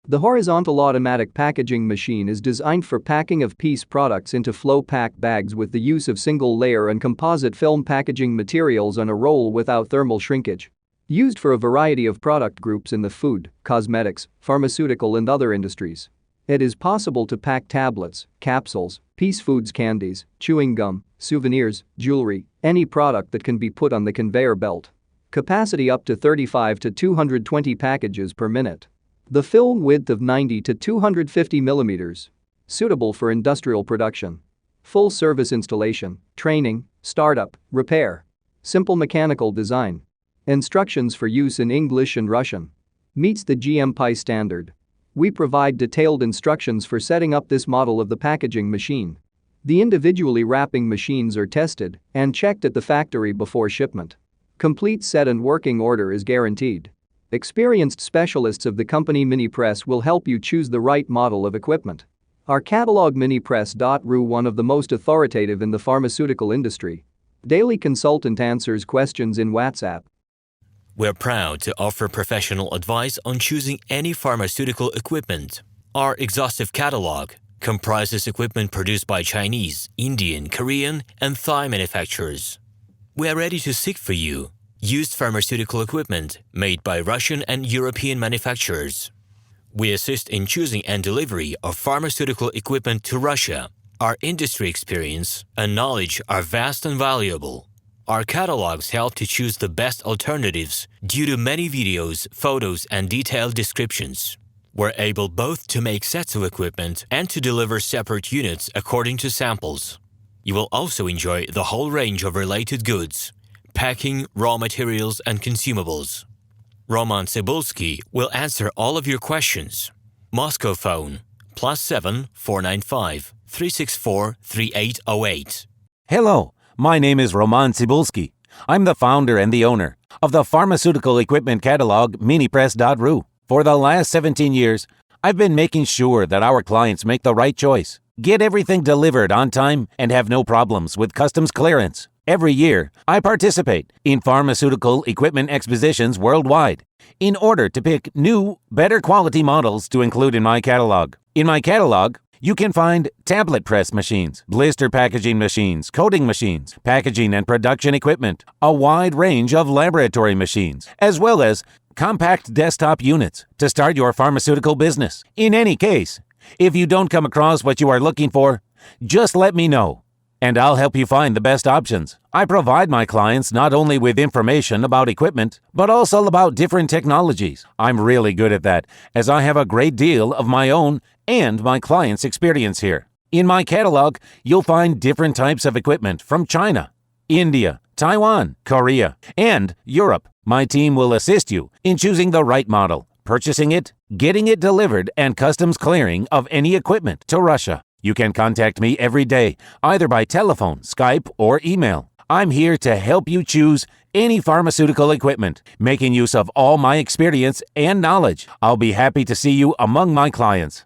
The horizontal automatic packaging machine is designed for packing of piece products into flow-pack bags with the use of single-layer and composite film packaging materials on a roll without thermal shrinkage. Used for a variety of product groups in the food, cosmetics, pharmaceutical and other industries. It is possible to pack tablets, capsules, piece foods, candies, chewing gum, souvenirs, jewelry, any product that can be put on the conveyor belt. Capacity up to 35 to 220 packages per minute. The film width of 90 to 250 millimeters. Suitable for industrial production. Full service installation, training, startup, repair. Simple mechanical design. Instructions for use in English and Russian. Meets the GMP standard. We provide detailed instructions for setting up this model of the packaging machine. The individually wrapping machines are tested and checked at the factory before shipment. Complete set and working order is guaranteed. Experienced specialists of the company Minipress will help you choose the right model of equipment. Our catalog Minipress.ru, one of the most authoritative in the pharmaceutical industry. Daily consultant answers questions in WhatsApp. We're proud to offer professional advice on choosing any pharmaceutical equipment. Our exhaustive catalog comprises equipment produced by Chinese, Indian, Korean, and Thai manufacturers. We are ready to seek for you used pharmaceutical equipment made by Russian and European manufacturers. We assist in choosing and delivery of pharmaceutical equipment to Russia. Our industry experience and knowledge are vast and valuable. Our catalogs help to choose the best alternatives due to many videos, photos, and detailed descriptions. We're able both to make sets of equipment and to deliver separate units according to samples. You will also enjoy the whole range of related goods, packing, raw materials, and consumables. RomanTsibulsky will answer all of your questions. Moscow phone +7 495 364 3808. Hello, my name is RomanTsibulsky. I'm the founder and the owner of the pharmaceutical equipment catalog Minipress.ru. For the last 17 years, I've been making sure that our clients make the right choice, get everything delivered on time, and have no problems with customs clearance. Every year, I participate in pharmaceutical equipment expositions worldwide in order to pick new, better quality models to include in my catalog. In my catalog, you can find tablet press machines, blister packaging machines, coating machines, packaging and production equipment, a wide range of laboratory machines, as well as compact desktop units to start your pharmaceutical business. In any case, if you don't come across what you are looking for, just let me know, and I'll help you find the best options. I provide my clients not only with information about equipment, but also about different technologies. I'm really good at that, as I have a great deal of my own and my clients' experience here. In my catalog, you'll find different types of equipment from China, India, Taiwan, Korea, and Europe. My team will assist you in choosing the right model, purchasing it, getting it delivered, and customs clearing of any equipment to Russia. You can contact me every day, either by telephone, Skype, or email. I'm here to help you choose any pharmaceutical equipment, making use of all my experience and knowledge. I'll be happy to see you among my clients.